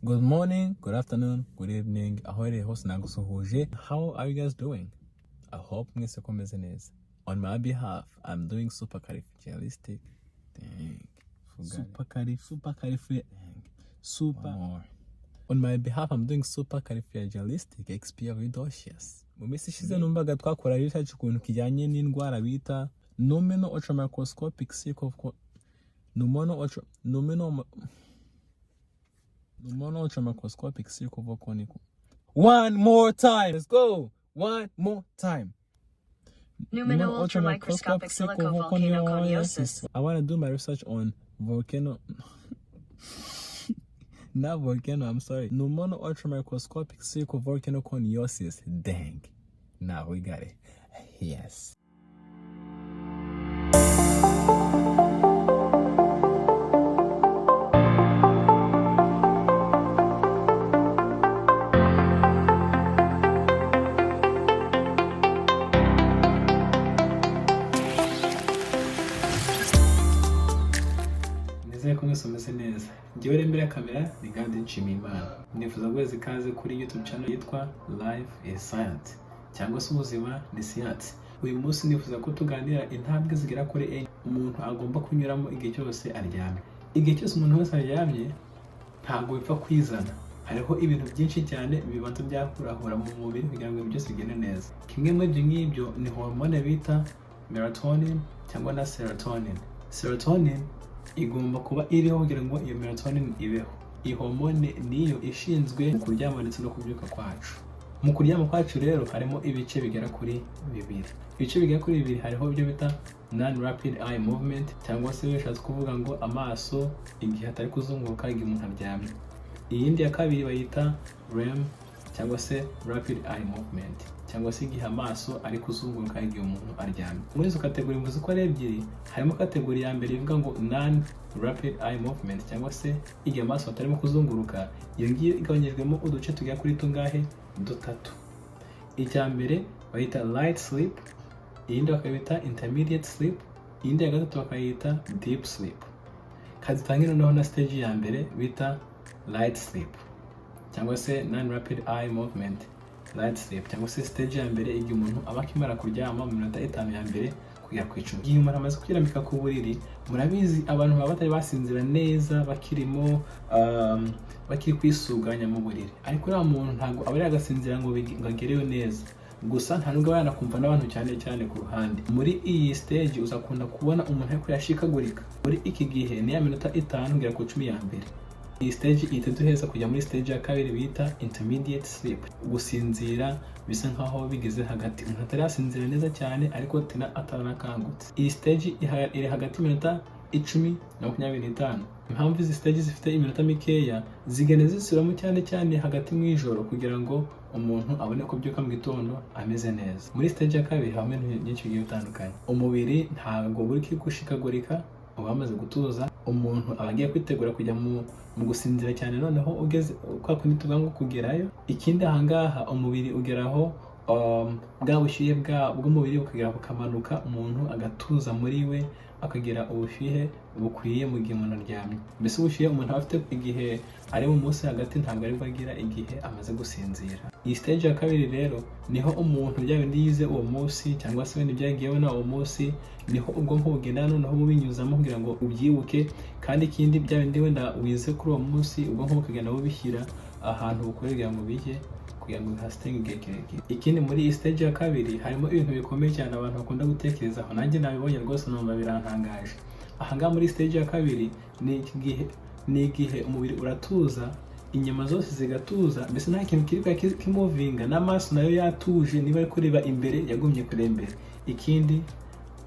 Good morning, good afternoon, good evening. Ahoere hose nagusuhuje. How are you guys doing? I hope mwese komeze neza. On my behalf, I'm doing supercalifragilistic. Dang. Super. On my behalf, I'm doing supercalifragilistic expialidocious. Mu minsi ishize numvaga twakora research ukuntu kijyanye n'indwara bita nominal ultramicroscopic ultramicroscopic cervicoconical. One more time. Let's go. One more time. Numinal ultramicroscopic silicovolcanoconiosis. I want to do my research on volcano. Not volcano, I'm sorry. Numinal ultramicroscopic silicovolcanoconiosis. Dang. Now we got it. Yes. Nizeye ko mwese mumeze neza. Njyewe rero imbere ya kamera ni Gadi Nshimiyimana. Nifuza guheza ikaze kuri YouTube channel yitwa Life is Science cyangwa se ubuzima ni siyansi. Uyu munsi nifuza ko tuganira intambwe zigera kuri 8 umuntu agomba kunyuramo igihe cyose aryamye. Igihe cyose umuntu wese aryamye ntabwo bipfa kwizana. Hariho ibintu byinshi cyane bibanza byakurahura mu mubiri kugira ngo byose bigende neza. Kimwe muri ibyo ngibyo ni hormone bita melatonin cyangwa na serotonin. Serotonin igomba kuba iriho kugira ngo iyo melatonin ibeho. Iyi hormone niyo ishinzwe mu kuryama ndetse no kubyuka kwacu. Mu kuryama kwacu rero harimo ibice bigera kuri bibiri. Ibice bigera kuri bibiri hariho ibyo bita non rapid eye movement cyangwa se bishatse kuvuga ngo amaso igihe atari kuzunguruka igihe umuntu aryamye. Iyindi ya kabiri bayita REM cyangwa se rapid eye movement cyangwa se igihe amaso ari kuzunguruka igihe umuntu aryamye. Muri izo kategori mvuze ko ari ebyiri, harimo kategori ya mbere ivuga ngo non rapid eye movement cyangwa se igihe amaso atarimo kuzunguruka. Iyo ngiyo igabanyijwemo uduce tugera kuri tungahe? Dutatu. Icya mbere bayita light sleep, iyindi bakayita intermediate sleep, iyindi ya gatatu bakayita deep sleep. Kazitangira noneho na stage ya mbere bita light sleep cyangwa se non rapid eye movement light sleep cyangwa se stage ya mbere igihe umuntu aba akimara kuryama mu minota 5 ya mbere kugera ku 10. Igihe umuntu amaze kwirambika ku buriri, murabizi abantu baba batari basinzira neza bakiri kwisuganya mu buriri, ariko uriya muntu ntabwo aba yagasinzira ngo agereyo neza. Gusa nta nubwo yanakumva n'abantu cyane ku ruhande. Muri iyi stage uzakunda kubona umuntu ariko yashikagurika. Muri iki gihe ni ya minota 5 kugera ku 10 ya mbere. Iyi stage ihita duheza kujya muri stage ya kabiri bita intermediate sleep. Gusinzira bisa nkaho bigeze hagati. Umuntu atarasinzira neza cyane ariko ataranakangutse. Iyi stage iri hagati minota 10 na 25. Impamvu izi stage zifite iminota mikeya zigenda zisubiramo cyane hagati mu ijoro kugira ngo umuntu abone ko byuka mu gitondo ameze neza. Muri stage ya kabiri hamwe n'ibintu byinshi bigiye bitandukanye. Umubiri ntabwo buri gushikagurika, uba wamaze gutuza. Umuntu aba agiye kwitegura kujya mu gusinzira cyane, noneho ugeze kwa kundi tuvuga ngo kugerayo. Ikindi ahangaha umubiri ugeraho bwa bushyuhe bw'umubiri bukagera bukamanuka, umuntu agatuza muri we akagira ubushyuhe bukwiye mu gihe umuntu aryamye. Mbese ubushyuhe umuntu aba afite igihe ari mu munsi hagati ntabwo aribwo agira igihe amaze gusinzira. Iyi stage ya kabiri rero niho umuntu bya bindi yize uwo munsi cyangwa se ibindi byagiyeho na uwo munsi, niho ubwonko bugenda noneho bubinyuzamo kugira ngo ubyibuke. Kandi ikindi bya bindi wenda wize kuri uwo munsi ubwonko bukagenda bubishyira ahantu bukorera ngo bijye kugira ngo bihasitenge igihe kirekire. Ikindi muri iyi stage ya kabiri harimo ibintu bikomeye cyane abantu bakunda gutekerezaho, nanjye nabibonye rwose numva birantangaje. Ahangaha muri stage ya kabiri ni igihe umubiri uratuza, inyama zose zigatuza, mbese nta kintu kiri kimuvinga, n'amaso nayo yatuje, niba ari kureba imbere yagumye kureba imbere. Ikindi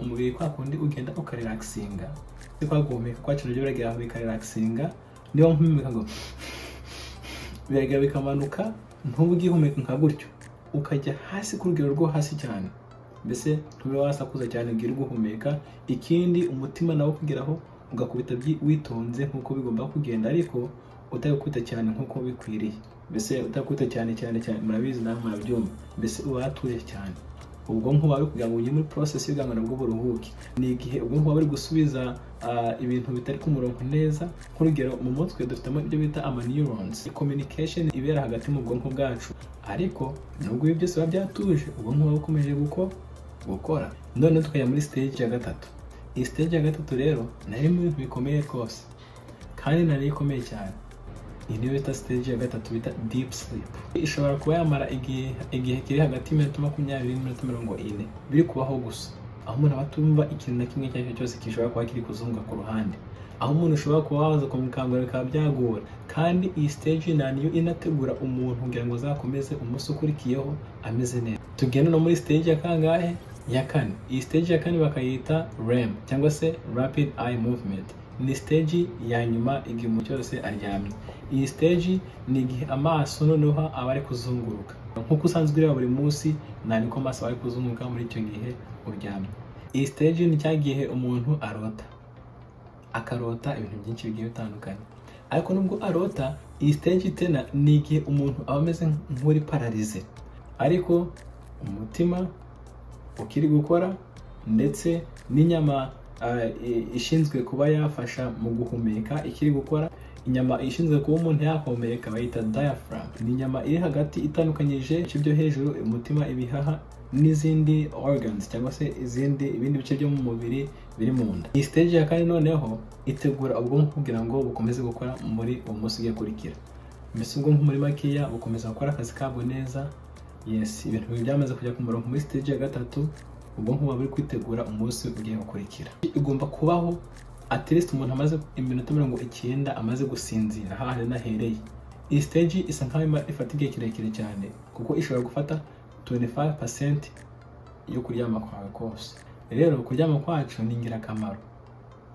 umubiri kwa kundi ugenda ukarelaxinga, kwa guhumeka kwacu nabyo biragera bikarelaxinga. Niba mpumeka ngo biragera bikamanuka, ntubugihumeka nka gutyo ukajya hasi ku rugero rwo hasi cyane, mbese ntube wasakuza cyane bwira guhumeka. Ikindi umutima nawo kugeraho ugakubita witonze nkuko bigomba kugenda, ariko utagukubita cyane nkuko bikwiriye. Mbese utagukubita cyane murabizi nawe murabyumva, mbese uba watuje cyane. ubwonko bwawe kugira ngo ujye muri process kugira ngo nabwo buruhuke. Ni igihe ubwonko bwawe buri gusubiza ibintu bitari ku murongo neza. Nk'urugero mu mutwe dufitemo ibyo bita ama-neurons, communication ibera hagati mu bwonko bwacu, ariko nubwo ibi byose biba byatuje ubwonko buba bukomeje gukora. None tukajya muri stage ya gatatu. Iyi stage ya gatatu rero nayo mu bintu bikomeye rwose kandi nari ikomeye cyane. Iyi niyo bita stage ya gatatu bita deep sleep. Ishobora kuba yamara igihe kiri hagati y'iminota 20 n'iminota 40 biri kubaho gusa, aho umuntu aba atumva ikintu na kimwe icyo ari cyo cyose gishobora kuba kiri kuzunga ku ruhande, aho umuntu ushobora kuba waza kumukangurira bikaba byagora. Kandi iyi stage niyo inategura umuntu kugira ngo azakomeze umunsi ukurikiyeho ameze neza. Tugenda no muri stage ya kangahe? Ya kane. Iyi stage ya kane bakayita REM cyangwa se rapid eye movement. Ni stage ya nyuma igihe umuntu cyose aryamye. Iyi stage ni igihe amaso noneho aba ari kuzunguruka nk'uko usanzwe ureba buri munsi, niko amaso ari kuzunguruka muri icyo gihe uryamye. Iyi stage ni cya gihe umuntu akarota ibintu byinshi bigiye bitandukanye, ariko nubwo arota, iyi stage tena ni igihe umuntu aba ameze nk'uri pararize, ariko umutima ukiri gukora ndetse n'inyama ishinzwe kuba yafasha mu guhumeka ikiri gukora. Inyama ishinzwe kuba umuntu yahumeka bayita diaphragm. Ni inyama iri hagati itandukanyije ibice byo hejuru, umutima, ibihaha n'izindi organs cyangwa se ibindi bice byo mu mubiri biri mu nda. Iyi stage ya kane noneho itegura ubwonko kugira ngo bukomeze gukora muri uwo munsi ugiye kurikira. Mbese ubwonko muri makeya bukomeza gukora akazi kabwo neza. Yes, ibintu byamaze kujya ku murongo muri stage ya gatatu, ubwonko buba buri kwitegura umunsi ugiye gukurikira. Igomba kubaho at least umuntu amaze iminota 90 amaze gusinzira hahandi nahereye. Iyi stage isa nkaho ifata igihe kirekire cyane kuko ishobora gufata 25% yo kuryama kwawe kose. Rero kuryama kwacu ni ingirakamaro,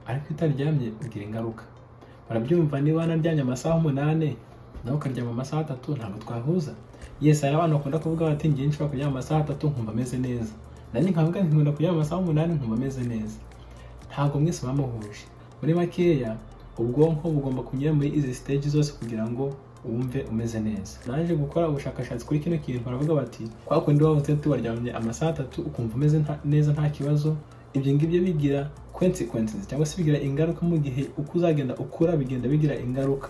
ariko utaryamye ugira ingaruka. Barabyumva niba wanaryamye amasaha 8 nawe ukaryama amasaha 3 ntabwo twahuza. Yes, hari abantu bakunda kuvuga bati ngiye nshobora kuryama amasaha 3 nkumva ameze neza, nanjye nkavuga nti nkunda kuryama amasaha 8 nkumva ameze neza. Ntabwo mwese bamuhuje. Muri makeya ubwonko bugomba kunyura muri izi stage zose kugira ngo wumve umeze neza. Naje gukora ubushakashatsi kuri kino kintu, baravuga bati kwa kundi waba waryamye amasaha 3 ukumva umeze neza nta kibazo, ibyo ngibyo bigira consequences cyangwa se bigira ingaruka mu gihe uko uzagenda ukura, bigenda bigira ingaruka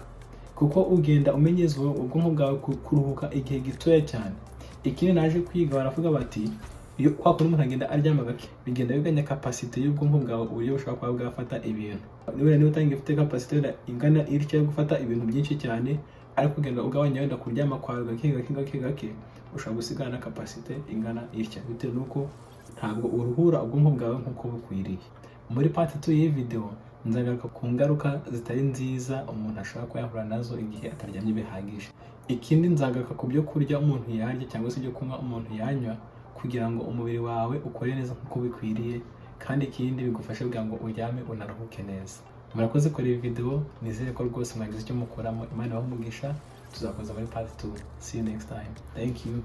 kuko ugenda umenyezwa ubwonko bwawe kuruhuka igihe gitoya cyane. Ikindi naje kwiga baravuga bati iyo kwa kundi umuntu agenda aryama gake bigenda biganya capacity y'ubwonko bwawe, uburyo bushobora kuba bwafata ibintu. Niba utangiye ufite capacity ingana iryo gufata ibintu byinshi cyane, ariko kugenda ugabanya wenda kuryama kwawe gake ushobora gusigana na capacity ingana iryo, bitewe nuko ntabwo uruhura ubwonko bwawe nk'uko bukwiriye. Muri part 2 y'iyi video nzagaruka ku ngaruka zitari nziza umuntu ashobora kuba yahura nazo igihe ataryamye bihagije. Ikindi nzagaruka ku byo kurya umuntu yarya cyangwa se ibyo kunywa umuntu yanywa kugira ngo umubiri wawe ukore neza nk'uko bikwiriye, kandi ikindi bigufasha kugira ngo uryame unaruhuke neza. Murakoze kuri iyi video, nizere ko rwose mwagize icyo mukuramo. Imana ibahe umugisha, tuzakomeza muri part 2. See you next time. Thank you.